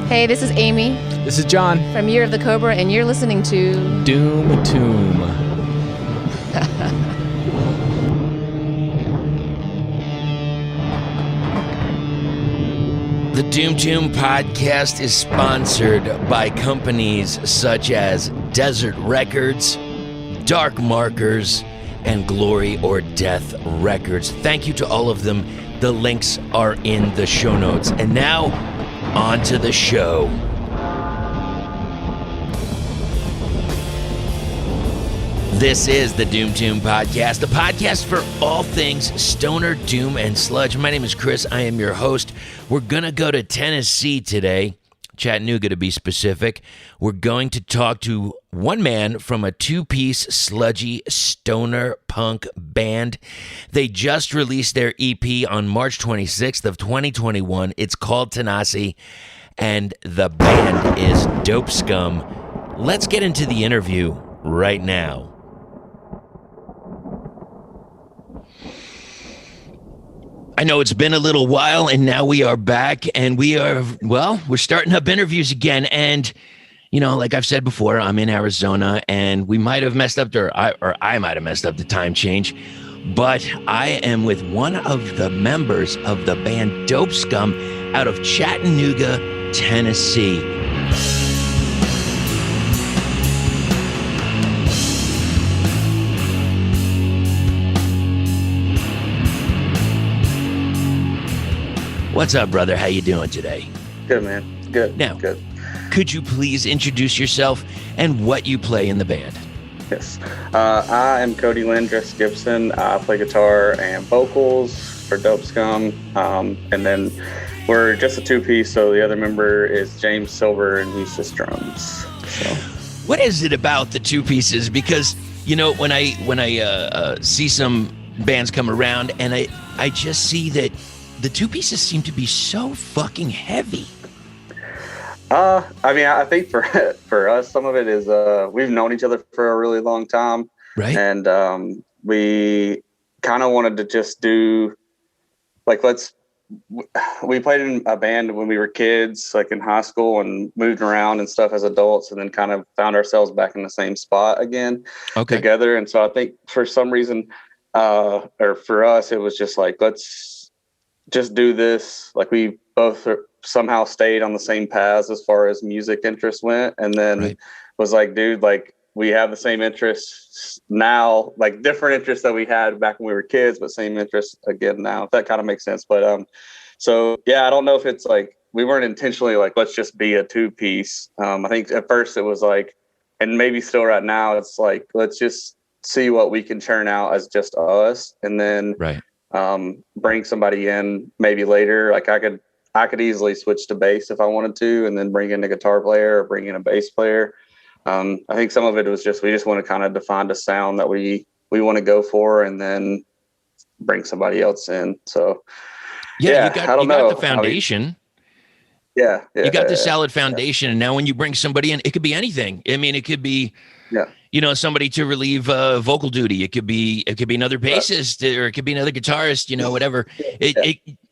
Hey, this is Amy This is John. from Year of the Cobra, and you're listening to Doom Tomb. The Doom Tomb podcast is sponsored by companies such as Desert Records, Dark Markers, and Glory or Death Records. Thank you to all of them. The links are in the show notes. And now, on to the show. This is the Doom Tomb Podcast, the podcast for all things stoner, doom, and sludge. My name is Chris. I am your host. We're going to go to Tennessee today, Chattanooga to be specific. We're going to talk to one man from a two-piece sludgy stoner punk band. They just released their EP on March 26th of 2021. It's called Tennessee, and the band is Dope Skum. Let's get into the interview right now. I know it's been a little while, and now we are back, and we're starting up interviews again. And, you know, like I've said before, I'm in Arizona, and we might have messed up, or I might have messed up the time change, but I am with one of the members of the band Dope Skum out of Chattanooga, Tennessee. What's up, brother? How you doing today? Good, man. Good. Now, good. Could you please introduce yourself and what you play in the band? Yes. I am Cody Lindress Gibson. I play guitar and vocals for Dope Skum. And then we're just a two-piece, so the other member is James Silver, and he's just drums. So, what is it about the two pieces? Because, you know, when I see some bands come around, and I just see that the two pieces seem to be so fucking heavy. I mean, I think for us, some of it is we've known each other for a really long time, right? And we kind of wanted to just do like we played in a band when we were kids, like in high school, and moved around and stuff as adults, and then kind of found ourselves back in the same spot again together. And so I think for some reason, or for us, it was just like, let's just do this. Like we both somehow stayed on the same paths as far as music interest went, and then was like, dude, like we have the same interests now, like different interests that we had back when we were kids, but same interests again now, if that kind of makes sense. But so yeah, I don't know if it's like we weren't intentionally like, let's just be a two-piece. I think at first it was like, and maybe still right now, it's like, let's just see what we can churn out as just us, and then bring somebody in maybe later. Like I could easily switch to bass if I wanted to, and then bring in a guitar player or bring in a bass player. I think some of it was just, we just want to kind of define the sound that we want to go for, and then bring somebody else in. So yeah, you got the foundation. You got the solid foundation. And now when you bring somebody in, it could be anything. I mean, it could be, you know, somebody to relieve vocal duty. It could be another bassist, or it could be another guitarist, you know, whatever.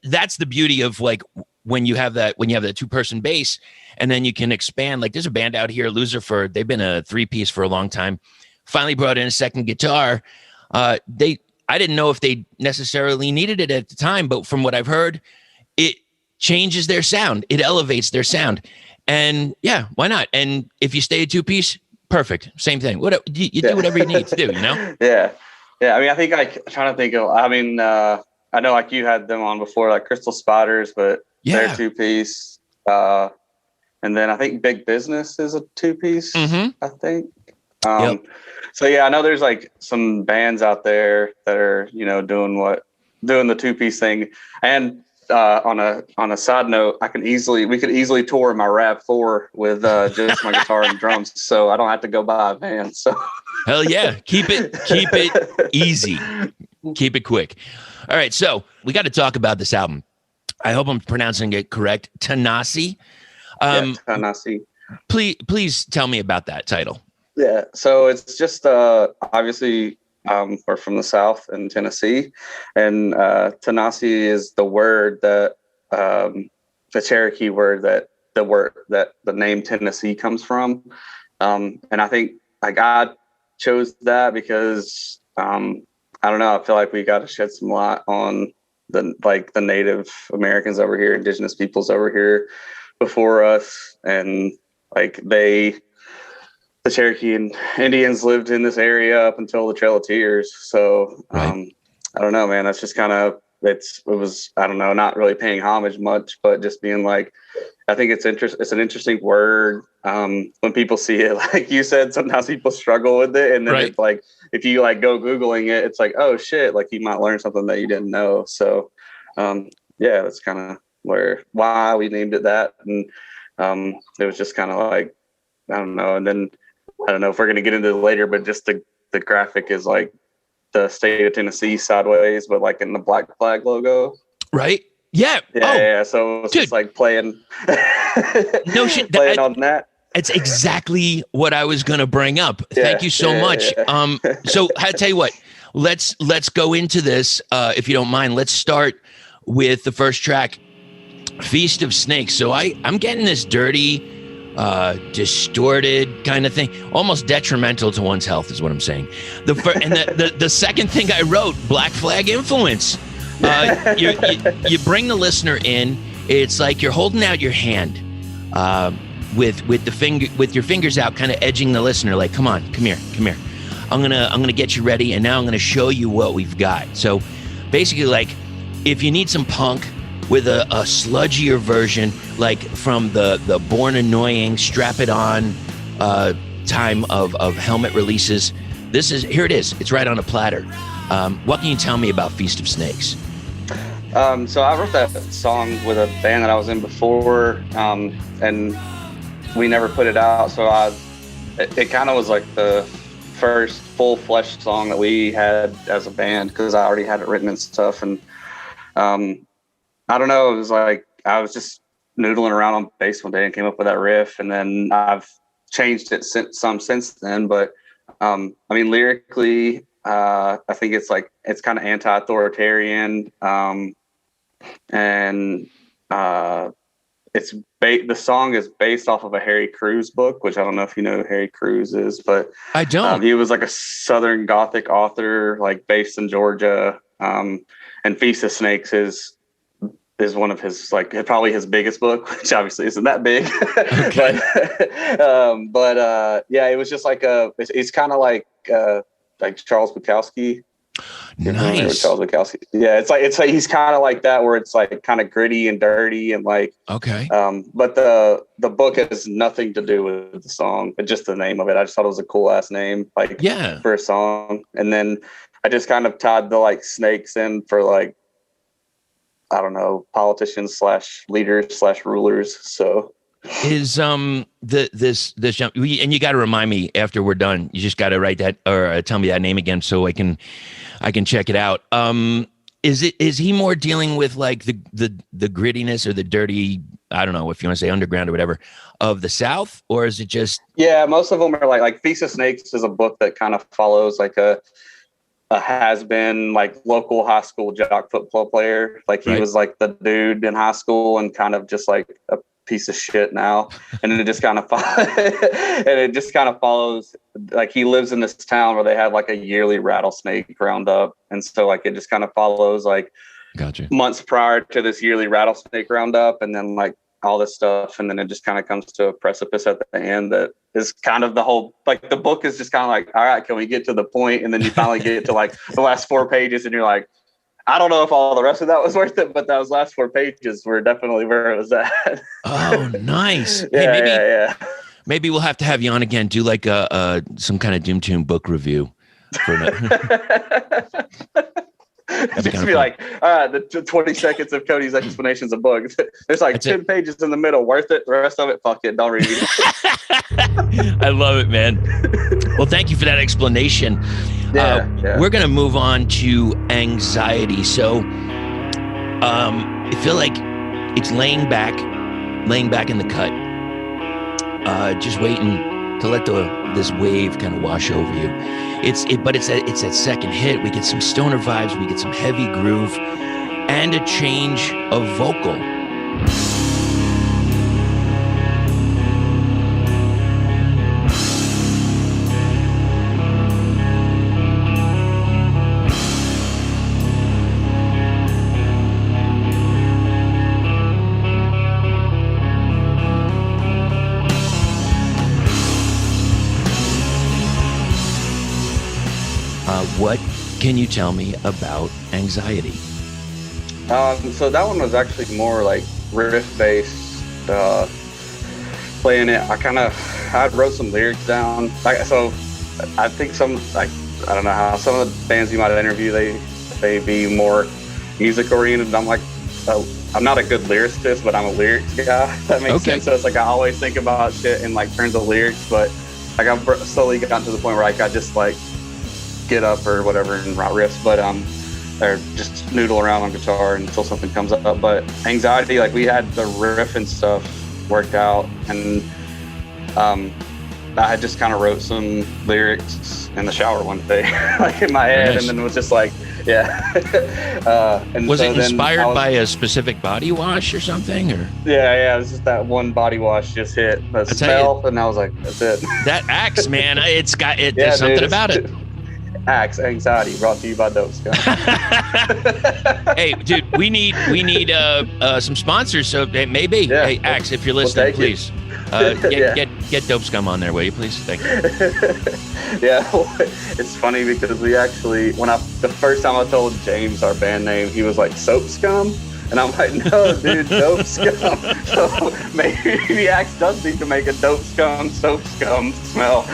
That's the beauty of like when you have that two-person bass, and then you can expand. Like there's a band out here, Lucifer. They've been a three-piece for a long time. Finally brought in a second guitar. I didn't know if they necessarily needed it at the time, but from what I've heard, it changes their sound. It elevates their sound. And yeah, why not? And if you stay a two-piece, perfect. Same thing. What you do whatever you need to do, you know? Yeah. I mean, I think I'm trying to think of, I mean, I know like you had them on before, like Crystal Spiders, but they're two-piece. And then I think Big Business is a two-piece, I think. So yeah, I know there's like some bands out there that are, you know, doing the two-piece thing. And on a side note, we could easily tour my RAV4 with just my guitar and drums, so I don't have to go buy a van. So hell yeah, keep it easy, keep it quick. All right, so we got to talk about this album. I hope I'm pronouncing it correct. Tennessee. Tennessee. Please tell me about that title. Yeah, so it's just obviously we're from the South in Tennessee, and Tennessee is the word that the Cherokee word that the word that the name Tennessee comes from. And I think like I chose that because I don't know, I feel like we got to shed some light on the Native Americans over here, indigenous peoples over here before us, and like the Cherokee and Indians lived in this area up until the Trail of Tears. So I don't know, man. That's just kind of it was I don't know, not really paying homage much, but just being like, I think it's an interesting word. When people see it, like you said, sometimes people struggle with it, and then it's like if you like go Googling it, it's like, oh shit, like you might learn something that you didn't know. So yeah, that's kind of why we named it that, and it was just kind of like I don't know, and then I don't know if we're gonna get into it later, but just the graphic is like the state of Tennessee sideways, but like in the black flag logo. Right. Yeah. Yeah. So it's just like playing. No shit. Playing on that. It's exactly what I was going to bring up. Thank you so much. Yeah. So I tell you what, let's go into this. If you don't mind, let's start with the first track, Feast of Snakes. So I'm getting this dirty, distorted kind of thing, almost detrimental to one's health is what I'm saying. The second thing I wrote, Black Flag influence. You bring the listener in. It's like you're holding out your hand, with your fingers out, kind of edging the listener. Like, come here. I'm gonna get you ready, and now I'm gonna show you what we've got. So, basically, like, if you need some punk with a sludgier version, like from the Born Annoying, Strap It On time of Helmet releases, here it is. It's right on a platter. What can you tell me about Feast of Snakes? So I wrote that song with a band that I was in before, and we never put it out. So it kind of was like the first full-fleshed song that we had as a band, because I already had it written and stuff. And I don't know, it was like I was just noodling around on bass one day and came up with that riff, and then I've changed it since then. But I mean, lyrically, I think it's kind of anti-authoritarian, and the song is based off of a Harry Crews book, which I don't know if you know who Harry Crews is, but I don't. He was like a Southern Gothic author, like based in Georgia, and Feast of Snakes is one of his, like, probably his biggest book, which obviously isn't that big. Okay. but yeah, it was just like it's kind of like Charles Bukowski. Nice. Charles Bukowski. Yeah, it's like he's kind of like that, where it's like kind of gritty and dirty and like. Okay. But the book has nothing to do with the song, but just the name of it. I just thought it was a cool ass name, like, for a song. And then I just kind of tied the like snakes in for like, I don't know, politicians / leaders / rulers. So is this jump, and you got to remind me after we're done. You just got to write that or tell me that name again so I can check it out. Is he more dealing with like the grittiness or the dirty, I don't know if you want to say underground or whatever, of the South, or is it just? Yeah, most of them are like Feast of Snakes is a book that kind of follows like a has-been like local high school jock football player. Like he was like the dude in high school and kind of just like a piece of shit now. And it just kind of follows, like he lives in this town where they have like a yearly rattlesnake roundup. And so like it just kind of follows like months prior to this yearly rattlesnake roundup, and then like all this stuff. And then it just kind of comes to a precipice at the end that is kind of the whole, like the book is just kind of like, all right, can we get to the point? And then you finally get to like the last 4 pages and you're like, I don't know if all the rest of that was worth it, but those last 4 pages were definitely where it was at. Oh, nice. Yeah, maybe we'll have to have you on again, do like some kind of Doom Tomb book review. Just be like, all right, the 20 seconds of Cody's explanations of books. There's like 10 pages in the middle, worth it. The rest of it, fuck it, don't read it. I love it, man. Well, thank you for that explanation. We're going to move on to Anxiety. So I feel like it's laying back in the cut, just waiting to let this wave kind of wash over you. But it's that second hit. We get some stoner vibes, we get some heavy groove, and a change of vocal. can you tell me about Anxiety? So that one was actually more like riff based, playing it. I wrote some lyrics down. So I think I don't know how some of the bands you might interview, they be more music oriented. I'm like, I'm not a good lyricist, but I'm a lyrics guy. That makes sense. So it's like I always think about shit in like terms of lyrics, but like I've slowly gotten to the point where like I just like get up or whatever and write riffs, but or just noodle around on guitar until something comes up. But Anxiety, like we had the riff and stuff worked out, and I had just kind of wrote some lyrics in the shower one day, like in my head, and then it was just like, and was so it inspired by a specific body wash or something, or? Yeah, it was just that one body wash just hit the smell, and I was like, that's it. That Axe, man, there's something about it. Axe Anxiety, brought to you by Dope Skum. Hey, dude, we need some sponsors. So maybe, hey, Axe, if you're listening, please get Dope Skum on there, will you, please? Thank you. Yeah, it's funny because we actually, the first time I told James our band name, he was like Soap Scum. And I'm like, no, dude, Dope Skum. So maybe Axe does need to make a Dope Skum, Soap Scum smell.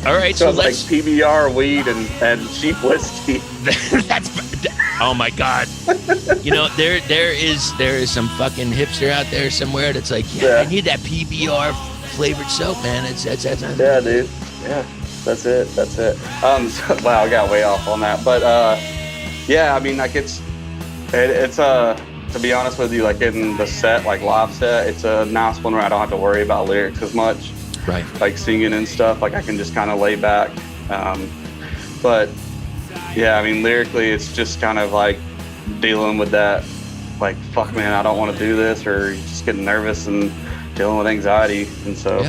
All right, so let's like PBR, weed, and cheap whiskey. Oh my God! You know, there is some fucking hipster out there somewhere that's like, I need that PBR flavored soap, man. It's yeah, dude. Yeah, that's it. Wow, I got way off on that, but I mean, like it's to be honest with you, like in the set, like live set, it's a nice one where I don't have to worry about lyrics as much. Right. Like singing and stuff, like I can just kind of lay back. But yeah, I mean, lyrically, it's just kind of like dealing with that, like, fuck, man, I don't want to do this, or just getting nervous and dealing with anxiety. And so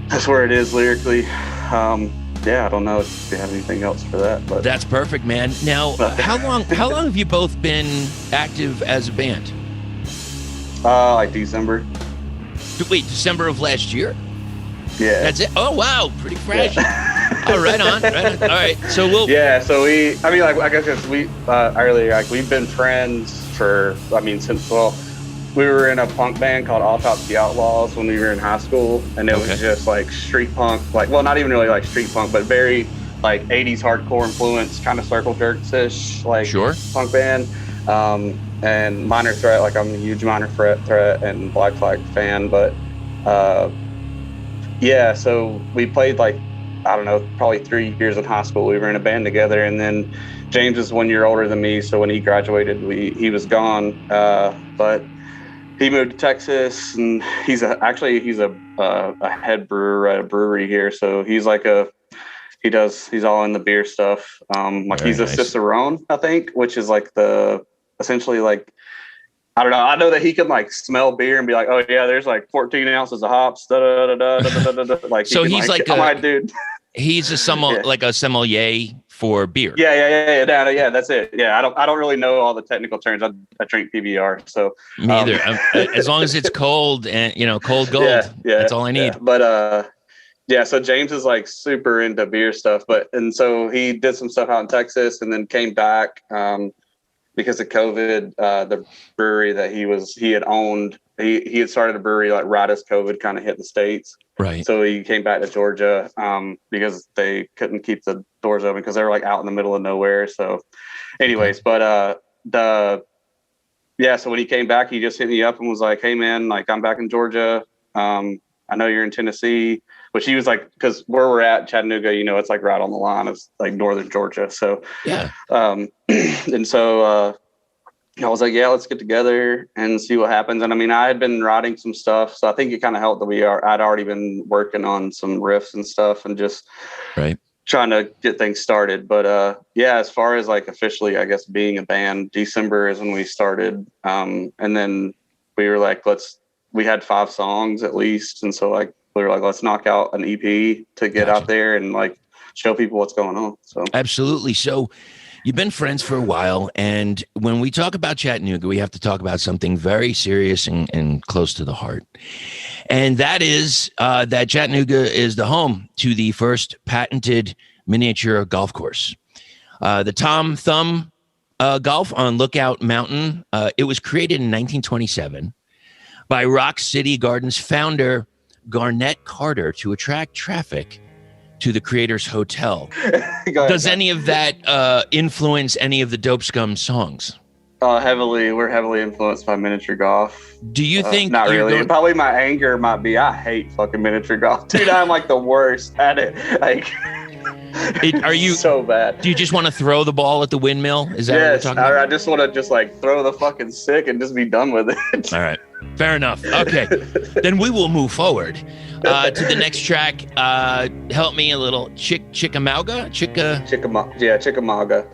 that's where it is lyrically. I don't know if you have anything else for that, but that's perfect, man. Now, how long have you both been active as a band? Like December. Wait, December of last year? Yeah. That's it? Oh, wow. Pretty fresh. Oh, right on. All right. So we'll... Yeah, so I guess we, earlier, like, we've been friends for, since, we were in a punk band called Autopsy Outlaws when we were in high school, and it was just, like, street punk, like, well, not even really, like, street punk, but very, like, 80s hardcore influence, kind of Circle Jerks-ish, like, punk band. And Minor Threat, like, I'm a huge Minor Threat and Black Flag fan, but, so we played like, I don't know, probably 3 years in high school. We were in a band together, and then James is 1 year older than me, so when he graduated, he was gone. But he moved to Texas, and he's a head brewer at a brewery here. So he's like he's all in the beer stuff. He's a Cicerone, I think, which is like essentially like, I don't know. I know that he can like smell beer and be like, oh yeah, there's like 14 ounces of hops. Like, so he's like a dude. He's like a sommelier for beer. Yeah. That's it. Yeah, I don't really know all the technical terms. I drink PBR, so me either. As long as it's cold and cold gold. Yeah, that's all I need. Yeah. But so James is like super into beer stuff, and so he did some stuff out in Texas and then came back. Because of COVID, the brewery that he had owned, he had started a brewery like right as COVID kind of hit the States. Right. So he came back to Georgia because they couldn't keep the doors open because they were like out in the middle of nowhere. So anyways, but so when he came back, he just hit me up and was like, hey man, like I'm back in Georgia. I know you're in Tennessee, which he was like, because where we're at, Chattanooga, it's like right on the line of like northern Georgia. So yeah. And so I was like, yeah, let's get together and see what happens. And I had been writing some stuff, so I think it kind of helped that I'd already been working on some riffs and stuff and just trying to get things started. But as far as like officially, I guess being a band, December is when we started. And then we were like, we had 5 songs at least. And so like, we were like, let's knock out an EP to get out there and like show people what's going on. So absolutely. So you've been friends for a while. And when we talk about Chattanooga, we have to talk about something very serious and close to the heart. And that is that Chattanooga is the home to the first patented miniature golf course. The Tom Thumb Golf on Lookout Mountain. It was created in 1927 by Rock City Gardens founder Garnett Carter to attract traffic to the creator's hotel. Does any of that influence any of the Dope Skum songs? Heavily. We're heavily influenced by miniature golf. Do you think? Not really. Probably my anger might be, I hate fucking miniature golf. Dude, I'm like the worst at it. Like, are you so bad? Do you just want to throw the ball at the windmill? Is that what we're talking about? I just want to just like throw the fucking stick and just be done with it. All right. Fair enough. Okay. Then we will move forward to the next track. Help me a little. Chickamauga? Chickamauga.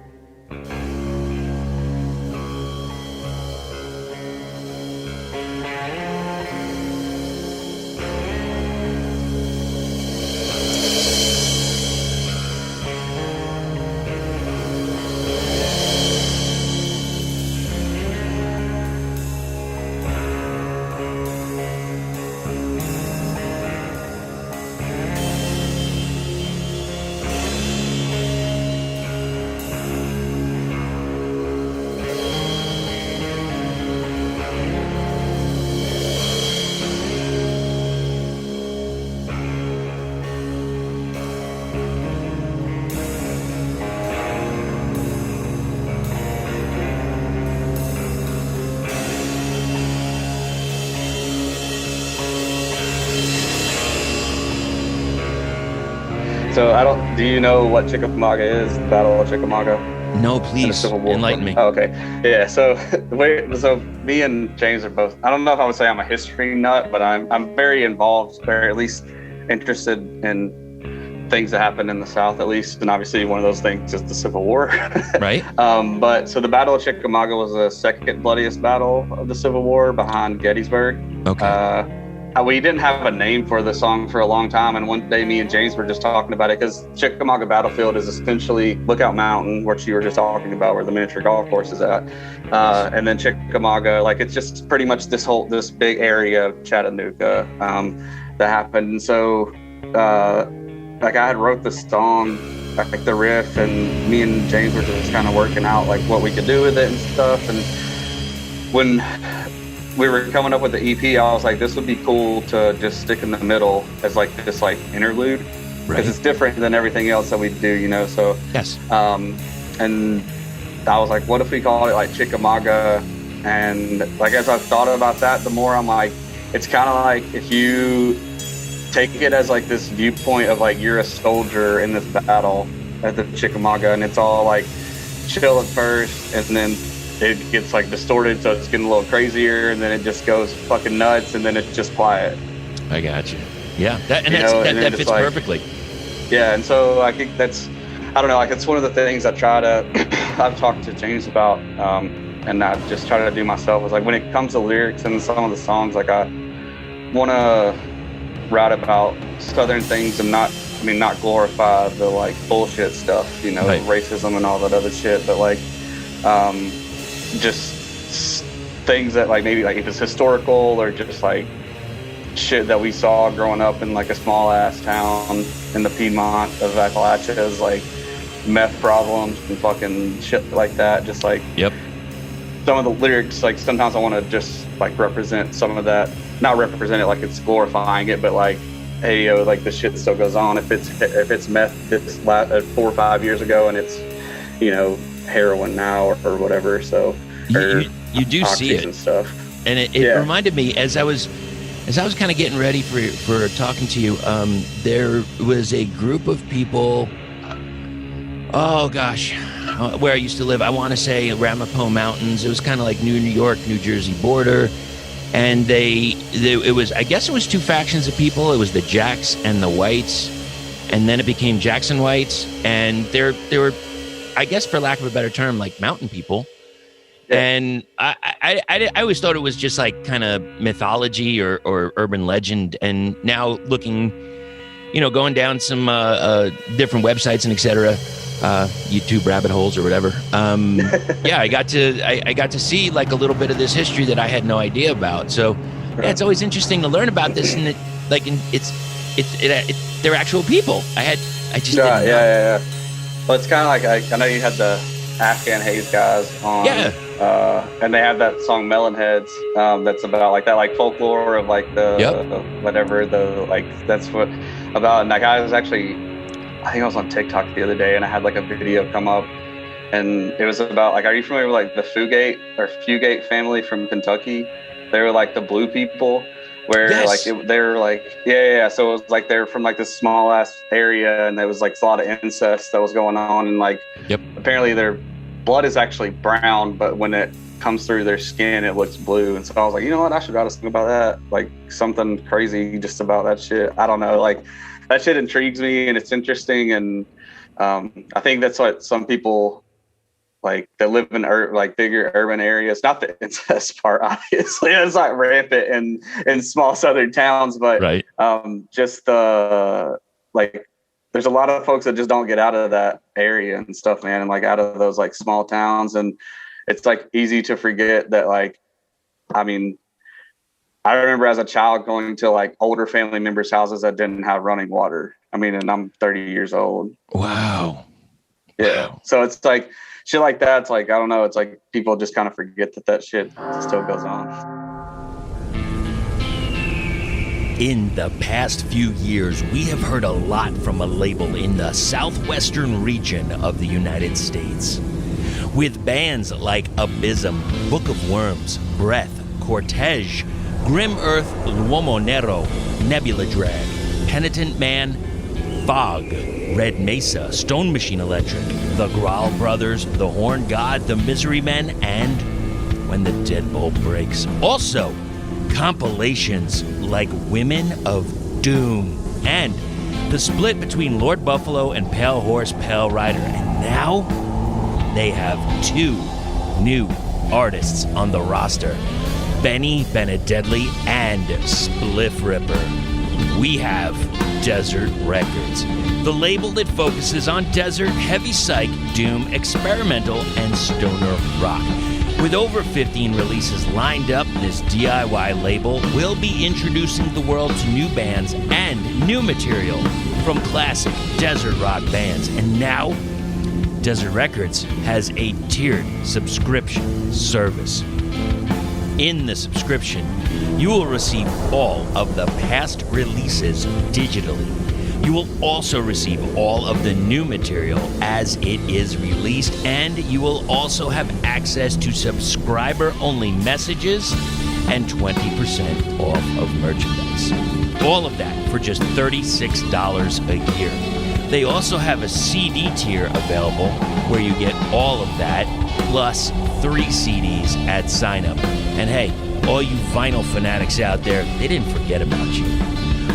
So do you know what Chickamauga is? The Battle of Chickamauga? No, please enlighten me. Oh, okay. Yeah. So me and James are both, I don't know if I would say I'm a history nut, but I'm very involved, or at least interested in things that happen in the South, at least. And obviously one of those things is the Civil War. Right. But so the Battle of Chickamauga was the second bloodiest battle of the Civil War behind Gettysburg. Okay. We didn't have a name for the song for a long time, and one day me and James were just talking about it, because Chickamauga Battlefield is essentially Lookout Mountain, which you were just talking about, where the miniature golf course is at. And then Chickamauga, like, it's just pretty much this big area of Chattanooga that happened. And so like I had wrote the song, like the riff, and me and James were just kind of working out like what we could do with it and stuff. And when we were coming up with the EP, I was like, this would be cool to just stick in the middle as like this like interlude, because it's different than everything else that we do, you know. So yes. And I was like, what if we called it like Chickamauga? And like as I've thought about that, the more I'm like, it's kind of like if you take it as like this viewpoint of like you're a soldier in this battle at the Chickamauga, and it's all like chill at first, and then it gets like distorted, so it's getting a little crazier, and then it just goes fucking nuts, and then it's just quiet. I got you. Yeah, that fits like, perfectly. Yeah, and so I think that's, I don't know, like it's one of the things I try to, I've talked to James about, and I just try to do myself, is like when it comes to lyrics and some of the songs, like I want to write about Southern things and not glorify the like bullshit stuff, you know, right. Racism and all that other shit, but like, just things that like maybe like if it's historical or just like shit that we saw growing up in like a small ass town in the Piedmont of Appalachia's, like meth problems and fucking shit like that. Just like some of the lyrics, like sometimes I want to just like represent some of that, not represent it like it's glorifying it, but like, hey, yo, like this shit still goes on. If it's meth, it's 4 or 5 years ago, and it's, you know, heroin now or whatever. So you do see it and stuff, and it reminded me as I was kind of getting ready for talking to you. There was a group of people. Oh gosh, where I used to live, I want to say Ramapo Mountains. It was kind of like New York, New Jersey border, and it was, I guess it was two factions of people. It was the Jacks and the Whites, and then it became Jackson Whites, and there were, I guess for lack of a better term, like mountain people. Yeah. And I always thought it was just like kind of mythology or urban legend. And now looking, you know, going down some different websites and et cetera, YouTube rabbit holes or whatever. I got to see like a little bit of this history that I had no idea about. So yeah, it's always interesting to learn about this, and they're actual people. I had I just didn't know. Yeah. Well, it's kind of like, I know you had the Afghan Haze guys on. Yeah. And they have that song Melon Heads, that's about like that, like folklore of like whatever that's what about. And like I think I was on TikTok the other day and I had like a video come up and it was about like, are you familiar with like the Fugate family from Kentucky? They were like the blue people where they were like, so it was like they're from like this small ass area and there was like a lot of incest that was going on and like apparently their blood is actually brown, but when it comes through their skin, it looks blue. And so I was like, you know what? I should write a song about that. Like something crazy just about that shit. I don't know. Like that shit intrigues me and it's interesting. And I think that's what some people like that live in like bigger urban areas, not the incest part, obviously. It's not rampant in small southern towns, but just like, there's a lot of folks that just don't get out of that area and stuff, man. And like out of those like small towns. And it's like easy to forget that, like, I mean, I remember as a child going to like older family members' houses that didn't have running water. I mean, and I'm 30 years old. Wow. Yeah. Wow. So it's like shit like that. It's like, I don't know. It's like people just kind of forget that shit still goes on. In the past few years, we have heard a lot from a label in the southwestern region of the United States. With bands like Abysm, Book of Worms, Breath, Cortege, Grim Earth, L'Uomo Nero, Nebula Drag, Penitent Man, Fog, Red Mesa, Stone Machine Electric, The Growl Brothers, The Horn God, The Misery Men, and When the Deadbolt Breaks. Also, compilations like Women of Doom and the split between Lord Buffalo and Pale Horse Pale Rider. And now they have 2 new artists on the roster, Benny Benededli and Spliff Ripper. We have Desert Records, the label that focuses on desert, heavy psych, doom, experimental, and stoner rock. With over 15 releases lined up, this DIY label will be introducing the world to new bands and new material from classic desert rock bands. And now, Desert Records has a tiered subscription service. In the subscription, you will receive all of the past releases digitally. You will also receive all of the new material as it is released, and you will also have access to subscriber-only messages and 20% off of merchandise. All of that for just $36 a year. They also have a CD tier available where you get all of that, plus 3 CDs at sign-up. And hey, all you vinyl fanatics out there, they didn't forget about you.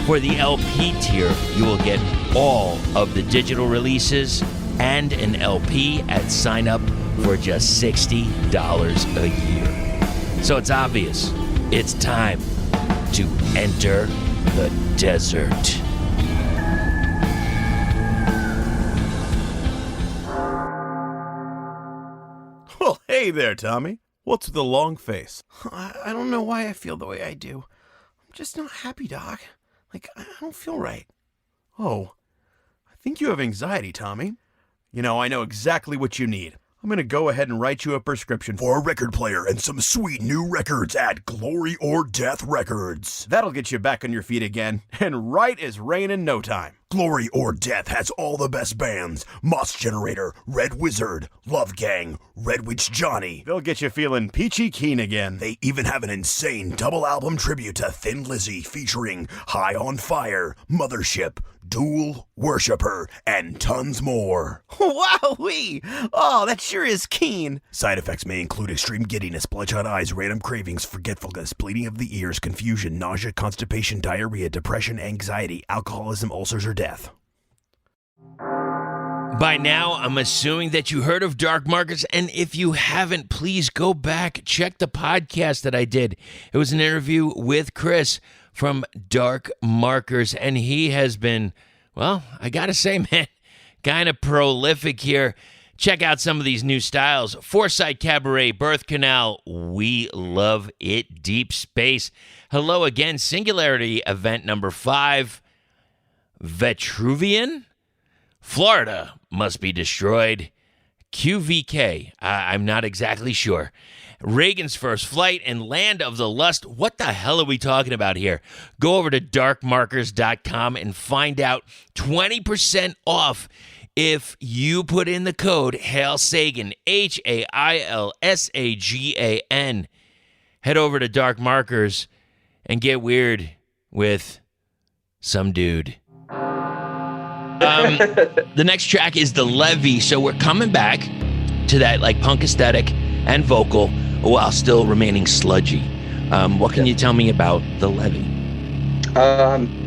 For the LP tier, you will get all of the digital releases and an LP at sign-up for just $60 a year. So it's obvious, it's time to enter the desert. Well, hey there, Tommy. What's with the long face? I don't know why I feel the way I do. I'm just not happy, Doc. Like, I don't feel right. Oh, I think you have anxiety, Tommy. You know, I know exactly what you need. I'm going to go ahead and write you a prescription for a record player and some sweet new records at Glory or Death Records. That'll get you back on your feet again, and right as rain in no time. Glory or Death has all the best bands: Moss Generator, Red Wizard, Love Gang, Red Witch Johnny. They'll get you feeling peachy keen again. They even have an insane double album tribute to Thin Lizzy featuring High on Fire, Mothership, Duel, Worshipper, and tons more. Wowee! Oh, that sure is keen. Side effects may include extreme giddiness, bloodshot eyes, random cravings, forgetfulness, bleeding of the ears, confusion, nausea, constipation, diarrhea, depression, anxiety, alcoholism, ulcers, or death. By now, I'm assuming that you heard of Dark Markers, and if you haven't, please go back, check the podcast that I did. It was an interview with Chris from Dark Markers, and he has been, well, I gotta say, man, kind of prolific here. Check out some of these new styles: Foresight Cabaret, Birth Canal, We Love It, Deep Space, Hello Again, Singularity Event number 5, Vitruvian, Florida must be destroyed. QVK, I'm not exactly sure. Reagan's First Flight and Land of the Lust. What the hell are we talking about here? Go over to darkmarkers.com and find out 20% off if you put in the code Hail Sagan, HAILSAGAN. Head over to Dark Markers and get weird with some dude. The next track is the Levee, so we're coming back to that like punk aesthetic and vocal while still remaining sludgy. What can you tell me about the Levee?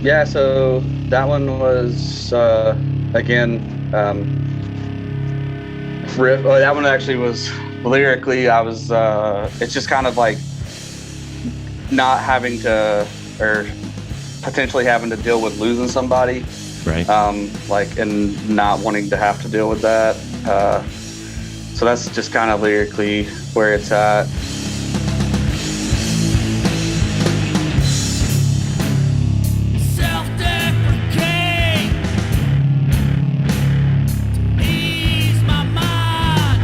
Yeah, so that one was again riff. Oh, that one actually was lyrically. I was. It's just kind of like not having to, or potentially having to deal with losing somebody. Right. Like, and not wanting to have to deal with that. So that's just kind of lyrically where it's at. Self-deprecate to ease my mind.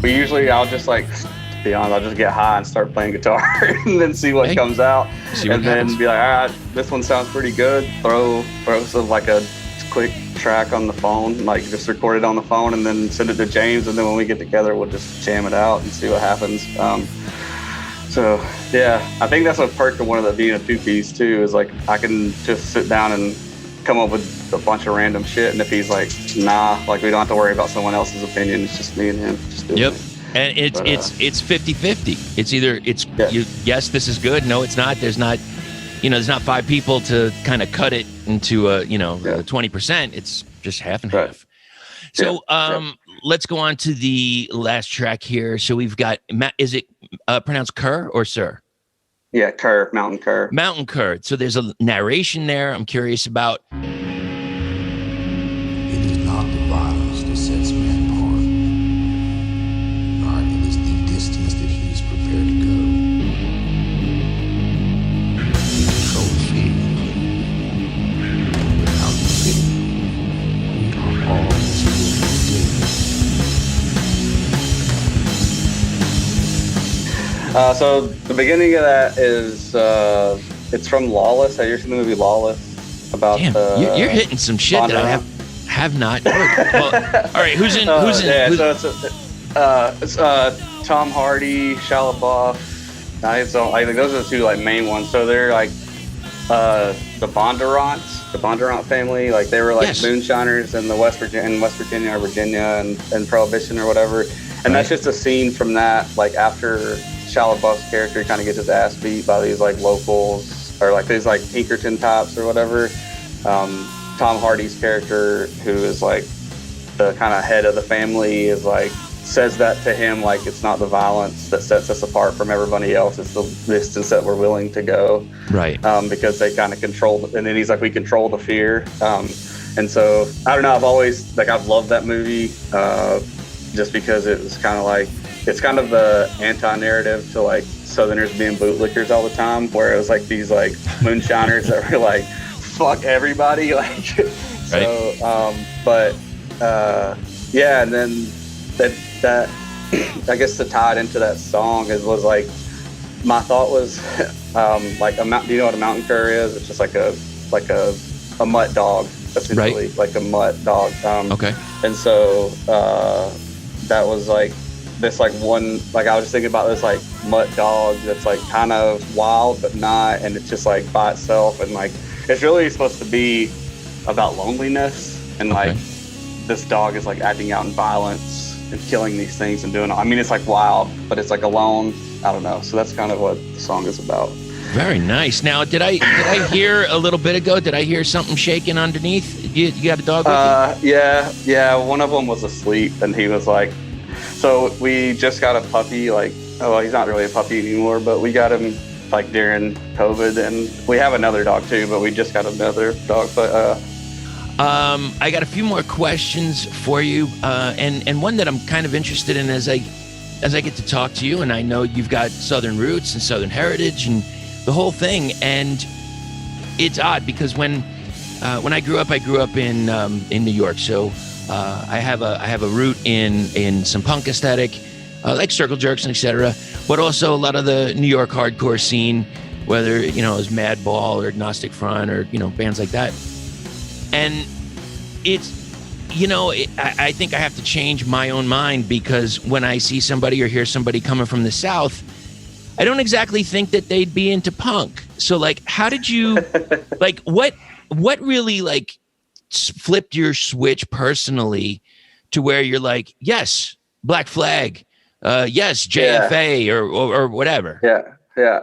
But usually I'll just like, to be honest, I'll just get high and start playing guitar and then see what comes out. And then be like, all right, this one sounds pretty good. Throw some like a quick track on the phone, like just record it on the phone and then send it to James. And then when we get together, we'll just jam it out and see what happens. So yeah, I think that's a perk of one of being a two-piece too, is like I can just sit down and come up with a bunch of random shit. And if he's like, nah, like we don't have to worry about someone else's opinion. It's just me and him. Just doing it. And it's 50-50. It's either you, yes, this is good. No, it's not. There's not, there's not 5 people to kind of cut it into 20%. It's just half and half. So let's go on to the last track here. So we've got, is it pronounced Kerr or Sir? Yeah, Kerr, Mountain Kerr. Mountain Kerr. So there's a narration there I'm curious about. It is not the violence that sets man apart, nor it is the distance that he is prepared to go. He controls fear. Without fear, we are all still dead. So the beginning of that is it's from Lawless. Have you ever seen the movie Lawless? About damn, you're hitting some shit that I have not heard. Well, all right, who's in? Yeah, so it's Tom Hardy, Shia LaBeouf. I think those are the 2 like main ones. So they're like the Bondurant family. Like they were like moonshiners in West Virginia or Virginia and Prohibition or whatever. And that's just a scene from that. Like after Shia LaBeouf's character kind of gets his ass beat by these like locals or like these like Pinkerton types or whatever. Tom Hardy's character, who is like the kind of head of the family, is like says that to him, like it's not the violence that sets us apart from everybody else, it's the distance that we're willing to go, right? Because they kind of control, and then he's like, we control the fear. And so I don't know, I've loved that movie just because it was kind of like, it's kind of the anti-narrative to like Southerners being bootlickers all the time, where it was like these like moonshiners that were like fuck everybody, like so yeah. And then that I guess to tie it into that song was like, my thought was like do you know what a mountain cur is? It's just like a mutt dog, essentially, like a mutt dog. Okay. And so that was like this like one, like I was just thinking about this like mutt dog that's like kind of wild but not, and it's just like by itself, and like it's really supposed to be about loneliness, and like this dog is like acting out in violence and killing these things and doing, I mean, it's like wild, but it's like alone. I don't know. So that's kind of what the song is about. Very nice. Now, did I hear a little bit ago? Did I hear something shaking underneath? You got a dog with you? Yeah. One of them was asleep, and he was like, so we just got a puppy. Like, oh, well, he's not really a puppy anymore, but we got him like during COVID, and we have another dog too, but we just got another dog. But I got a few more questions for you, and one that I'm kind of interested in as I get to talk to you, and I know you've got Southern roots and Southern heritage and the whole thing, and it's odd because when when I grew up in New York. So I have a root in some punk aesthetic, like Circle Jerks and etc. But also a lot of the New York hardcore scene, whether it was Madball or Agnostic Front or bands like that. And it's I think I have to change my own mind, because when I see somebody or hear somebody coming from the South, I don't exactly think that they'd be into punk. So like, how did you like what really like flipped your switch personally to where you're like, yes, Black Flag, yes, JFA or whatever. Yeah.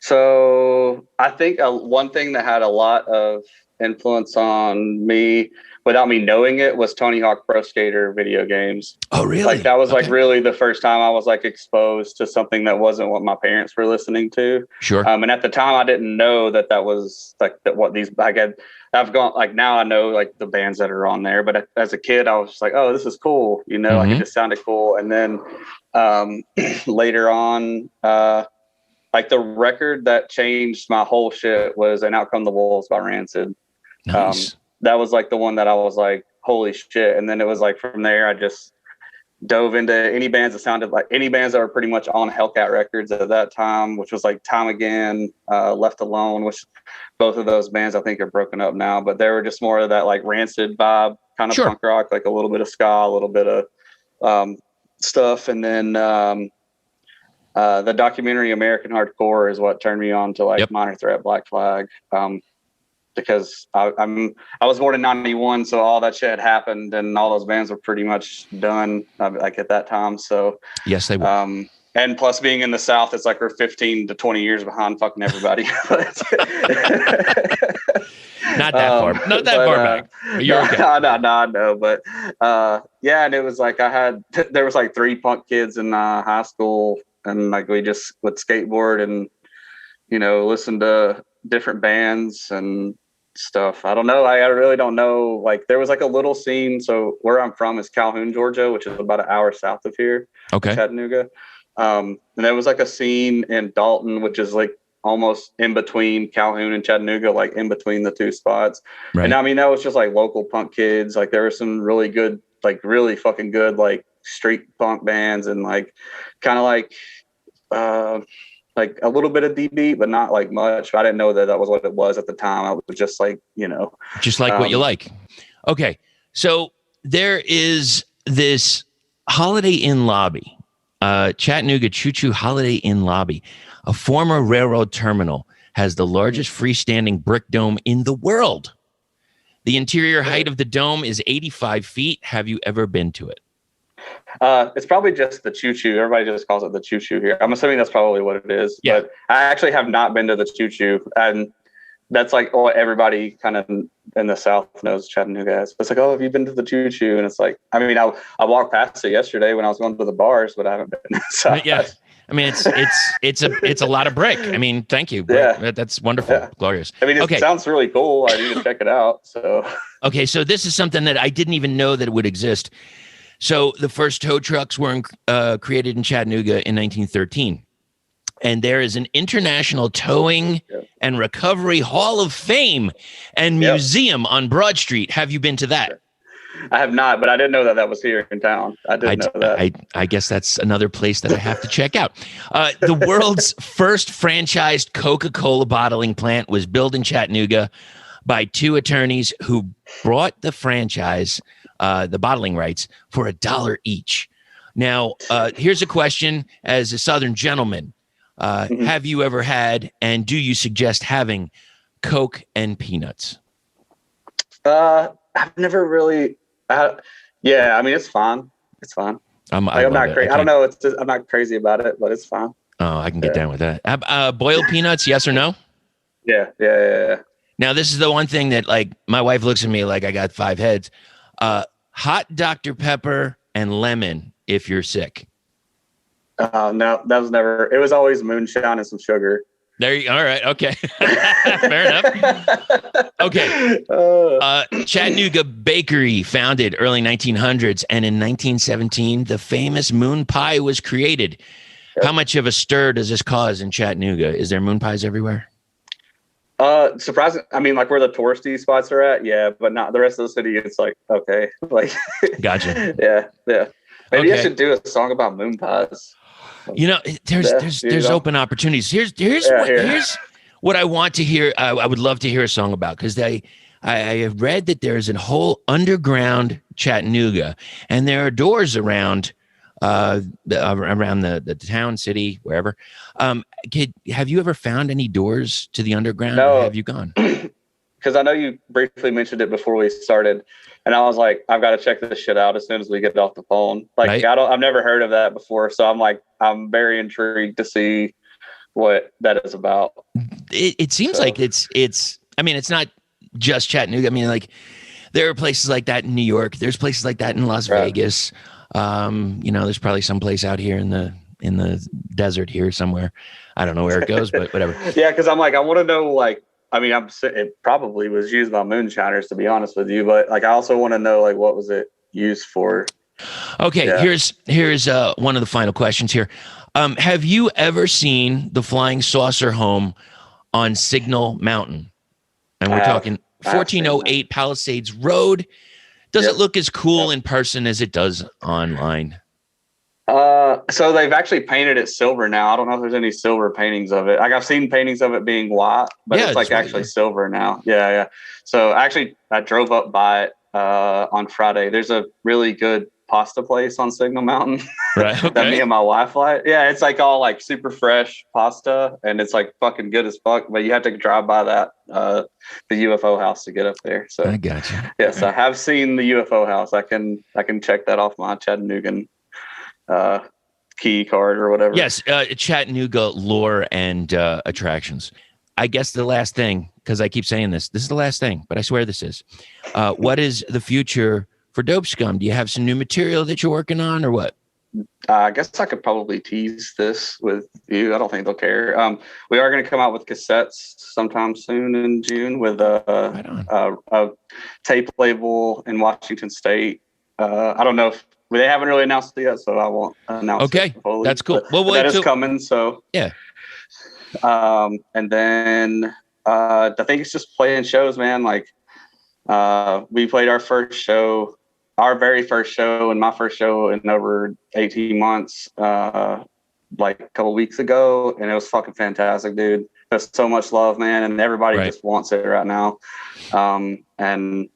So I think one thing that had a lot of influence on me without me knowing it was Tony Hawk Pro Skater video games. Oh, really? Like that was like really the first time I was like exposed to something that wasn't what my parents were listening to. Sure. And at the time I didn't know that was like what these, I've gone like, now I know like the bands that are on there, but as a kid I was just like, oh, this is cool. Like it just sounded cool. And then later on, like the record that changed my whole shit was "And Out Come the Wolves" by Rancid. Nice. That was like the one that I was like, holy shit. And then it was like, from there, I just dove into any bands that sounded like any bands that were pretty much on Hellcat Records at that time, which was like Time Again, Left Alone, which both of those bands I think are broken up now, but they were just more of that like Rancid vibe, kind of punk rock, like a little bit of ska, a little bit of stuff. And then the documentary American Hardcore is what turned me on to like Minor Threat, Black Flag. Because I was born in 91, so all that shit had happened and all those bands were pretty much done like at that time. So yes, they were. And plus being in the South, it's like we're 15 to 20 years behind fucking everybody. Not that far. Not that far back. But you're okay. No. But and it was like there was like 3 punk kids in high school, and like we just would skateboard and listen to different bands and stuff. I don't know. I really don't know. Like there was like a little scene. So where I'm from is Calhoun, Georgia, which is about an hour south of here. Okay. Chattanooga. And there was like a scene in Dalton, which is like almost in between Calhoun and Chattanooga, like in between the two spots. Right. And I mean, that was just like local punk kids. Like there were some really good, like really fucking good, like street punk bands and like kind of like a little bit of D-beat, but not like much. I didn't know that was what it was at the time. I was just like, just like what you like. Okay. So there is this Holiday Inn lobby, Chattanooga Choo Choo Holiday Inn lobby, a former railroad terminal, has the largest freestanding brick dome in the world. The interior height of the dome is 85 feet. Have you ever been to it? It's probably just the Choo Choo. Everybody just calls it the Choo Choo here. I'm assuming that's probably what it is. Yeah. But I actually have not been to the Choo Choo, and that's like what everybody kind of in the South knows Chattanooga as. It's like, oh, have you been to the Choo Choo? And it's like, I mean, I walked past it yesterday when I was going to the bars, but I haven't been. So yeah. I mean, it's a lot of brick. I mean, thank you. Yeah. That's wonderful. Yeah. Glorious. I mean, it sounds really cool. I need to check it out. So okay, so this is something that I didn't even know that it would exist. So the first tow trucks were created in Chattanooga in 1913. And there is an International Towing and Recovery Hall of Fame and Museum on Broad Street. Have you been to that? I have not, but I didn't know that was here in town. I didn't know that. I guess that's another place that I have to check out. The world's first franchised Coca-Cola bottling plant was built in Chattanooga by 2 attorneys who brought the franchise the bottling rights for $1 each. Now, here's a question as a Southern gentleman. Have you ever had, and do you suggest having, Coke and peanuts? I've never really, I mean, it's fine. It's fine. I'm not crazy. I don't know. I'm not crazy about it, but it's fine. Oh, I can get down with that. Boiled peanuts, yes or no? Yeah. Now, this is the one thing that, like, my wife looks at me like I got 5 heads. Hot Dr. Pepper and lemon if you're sick. No, that was never. It was always moonshine and some sugar. There you. All right. Okay. Fair enough. Okay. Chattanooga Bakery, founded early 1900s, and in 1917, the famous moon pie was created. How much of a stir does this cause in Chattanooga? Is there moon pies everywhere? Surprising. I mean, like where the touristy spots are at, yeah, but not the rest of the city. It's like, okay, like, Gotcha. yeah. Maybe I Okay. should do a song about moon pies. You know, there's open opportunities. Here's what I want to hear. I would love to hear a song about, because I have read that there's a whole underground Chattanooga, and there are doors around the town, city, wherever. Have you ever found any doors to the underground? No. Or have you gone? Because I know you briefly mentioned it before we started, and I was like, I've got to check this shit out as soon as we get off the phone. Like, Right. I've never heard of that before, so I'm very intrigued to see what that is about. It seems like it's. I mean, it's not just Chattanooga. I mean, like, there are places like that in New York. There's places like that in Las Vegas. There's probably some place out here in the desert here somewhere. I don't know where it goes, but whatever. Yeah, because I'm like, I want to know, like, I mean, it probably was used by moonshiners, to be honest with you, but like, I also want to know, like, what was it used for? Okay, Yeah. here's one of the final questions here. Have you ever seen the flying saucer home on Signal Mountain? And we're talking 1408 Palisades Road. Does it look as cool in person as it does online? So they've actually painted it silver now. I don't know if there's any silver paintings of it. Like, I've seen paintings of it being white, but it's like actually silver now. Yeah. So actually, I drove up by it on Friday. There's a really good pasta place on Signal Mountain. Right. Okay. That me and my wife like. Yeah, it's like all like super fresh pasta, and it's like fucking good as fuck. But you have to drive by that the UFO house to get up there. So I got you. Yes, I have seen the UFO house. I can check that off my Chattanoogan key card or whatever. Yes, Chattanooga lore and attractions. I guess the last thing, because I keep saying this is the last thing, but I swear this is. What is the future for Dope Skum? Do you have some new material that you're working on, or what? I guess I could probably tease this with you. I don't think they'll care. We are going to come out with cassettes sometime soon in June with a tape label in Washington State. I don't know if they haven't really announced it yet, so I won't announce it. Okay, fully, that's cool. Well, that is coming. So yeah. And then I think it's just playing shows, man. Like we played our very first show and my first show in over 18 months, like a couple weeks ago. And it was fucking fantastic, dude. There's so much love, man. And everybody just wants it right now. And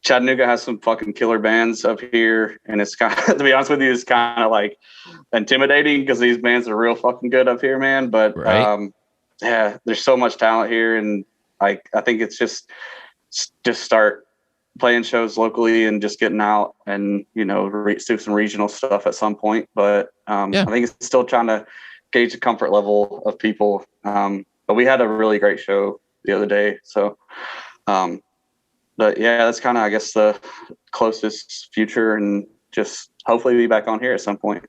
Chattanooga has some fucking killer bands up here. And it's kind of, to be honest with you, it's kind of like intimidating because these bands are real fucking good up here, man. But yeah, there's so much talent here. And like, I think it's just start playing shows locally and just getting out and, do some regional stuff at some point. But I think it's still trying to gauge the comfort level of people. But we had a really great show the other day. So, but yeah, that's kind of, I guess, the closest future, and just hopefully be back on here at some point.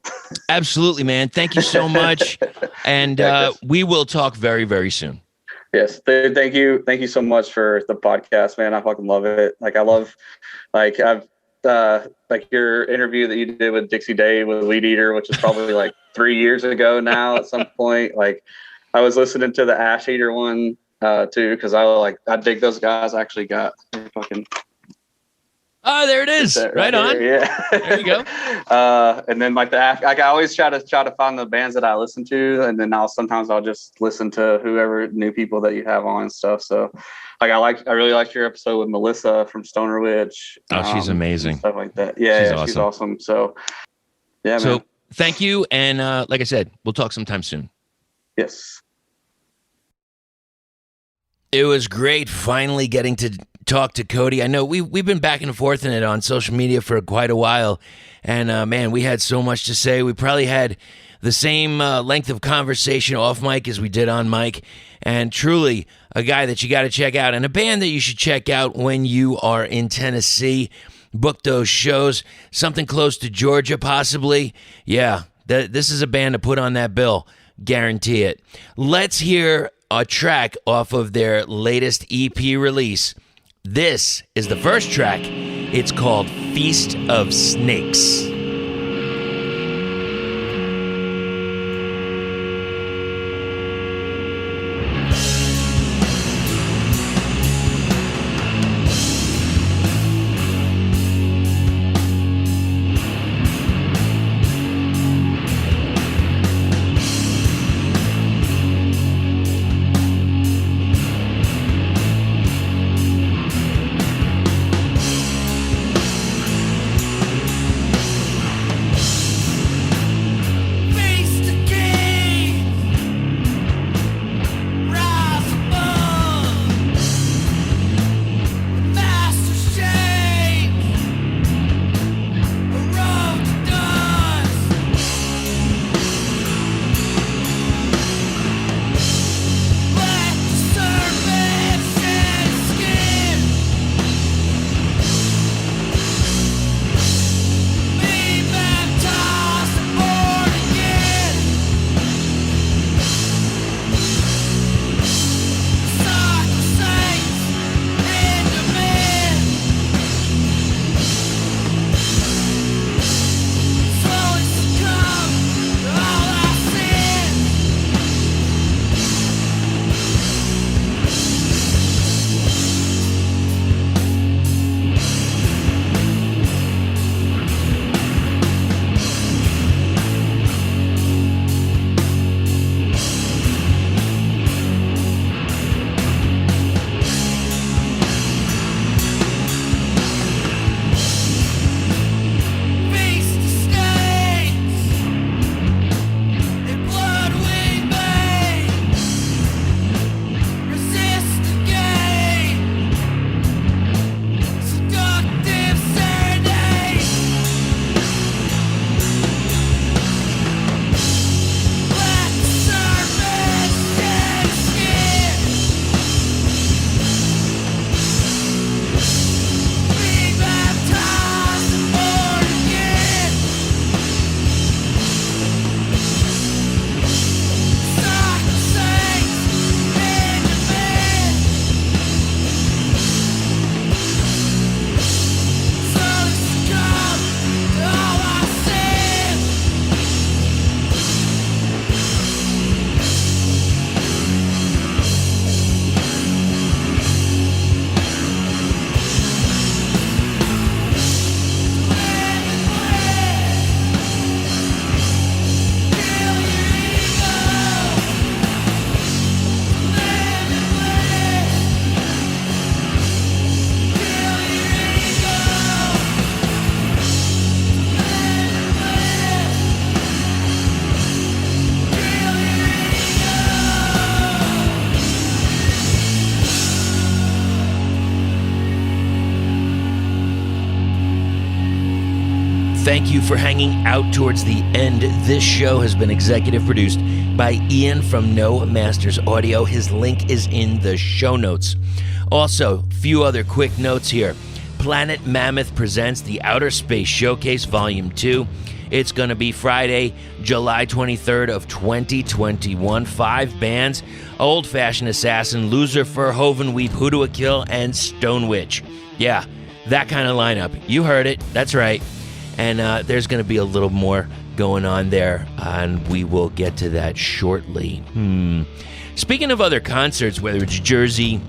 Absolutely, man. Thank you so much. And we will talk very, very soon. Yes. Thank you. Thank you so much for the podcast, man. I fucking love it. Like, I love, like, I've, like your interview that you did with Dixie Day with Weed Eater, which is probably like 3 years ago now at some point. Like, I was listening to the Ash Eater one too, because I dig those guys. I actually got fucking. Oh, there it is. Right on. Here. Yeah. There you go. And then like I always try to find the bands that I listen to, and then sometimes I'll just listen to whoever new people that you have on and stuff. So like I really liked your episode with Melissa from Stoner Witch. Oh, she's amazing. Stuff like that. Yeah, she's awesome. So yeah, man. So thank you, and like I said, we'll talk sometime soon. Yes. It was great finally getting to talk to Cody. I know we've been back and forth in it on social media for quite a while, and man, we had so much to say. We probably had the same length of conversation off mic as we did on mic, and truly a guy that you got to check out, and a band that you should check out when you are in Tennessee. Book those shows, something close to Georgia possibly. Yeah, this is a band to put on that bill, guarantee it. Let's hear a track off of their latest EP release. This is the first track. It's called Feast of Snakes. thank you for hanging out towards the end. This show has been executive produced by Ian from No Masters Audio. His link is in the show notes. Also, few other quick notes here. Planet Mammoth presents the Outer Space Showcase Volume 2. It's going to be Friday, July 23rd of 2021. 5 bands: Old Fashioned Assassin, Lucifer, Hovenweep, Hoodoo a Kill, and Stone Witch. Yeah, that kind of lineup. You heard it. That's right. And there's going to be a little more going on there, and we will get to that shortly. Speaking of other concerts, whether it's Jersey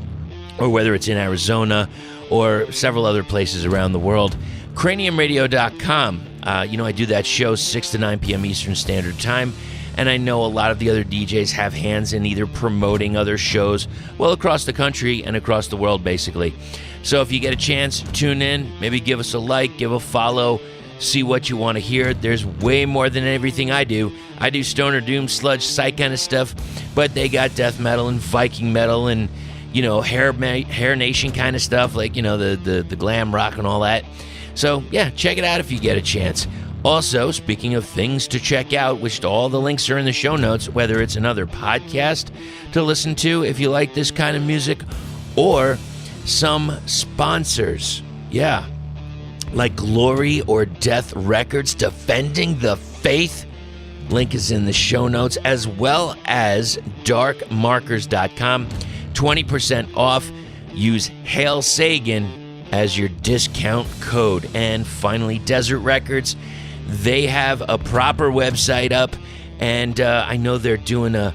or whether it's in Arizona or several other places around the world, craniumradio.com. I do that show 6 to 9 p.m. Eastern Standard Time, and I know a lot of the other DJs have hands in either promoting other shows, well, across the country and across the world, basically. So if you get a chance, tune in, maybe give us a like, give a follow, see what you want to hear. There's way more than everything I do. I do stoner, doom, sludge, psych kind of stuff, but they got death metal and Viking metal and, Hair Nation kind of stuff, like, the glam rock and all that. So, yeah, check it out if you get a chance. Also, speaking of things to check out, which all the links are in the show notes, whether it's another podcast to listen to if you like this kind of music, or some sponsors. Yeah, like Glory or Death Records, Defending the Faith. Link is in the show notes, as well as darkmarkers.com. 20% off. Use Hail Sagan as your discount code. And finally, Desert Records. They have a proper website up, and I know they're doing a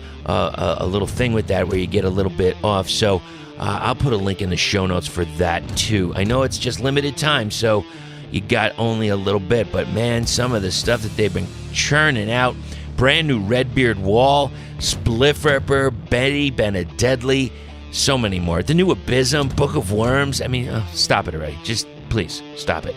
little thing with that where you get a little bit off. So I'll put a link in the show notes for that too. I know it's just limited time, so you got only a little bit, but man, some of the stuff that they've been churning out. Brand new Redbeard Wall, Spliff Ripper, Betty Benededly, so many more. The new Abysm, Book of Worms. I mean, stop it already. Just please stop it.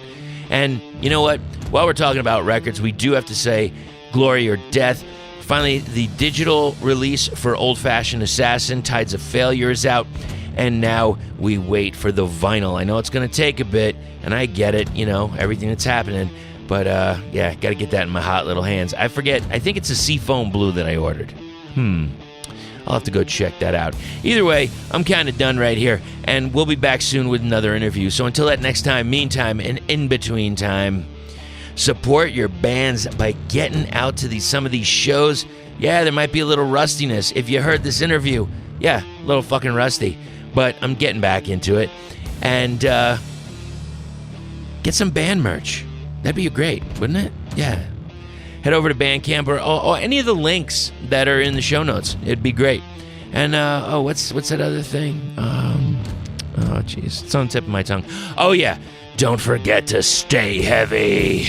And you know what? While we're talking about records, we do have to say Glory or Death. Finally, the digital release for Old Fashioned Assassin, Tides of Failure, is out. And now we wait for the vinyl. I know it's going to take a bit, and I get it, everything that's happening. But, yeah, got to get that in my hot little hands. I forget. I think it's a Seafoam Blue that I ordered. I'll have to go check that out. Either way, I'm kind of done right here, and we'll be back soon with another interview. So until that next time, meantime, and in between time, support your bands by getting out to some of these shows. Yeah, there might be a little rustiness. If you heard this interview, yeah, a little fucking rusty, but I'm getting back into it. And get some band merch. That'd be great, wouldn't it? Yeah. Head over to Bandcamp or any of the links that are in the show notes. It'd be great. And, what's that other thing? Jeez. It's on the tip of my tongue. Oh, yeah. Don't forget to stay heavy.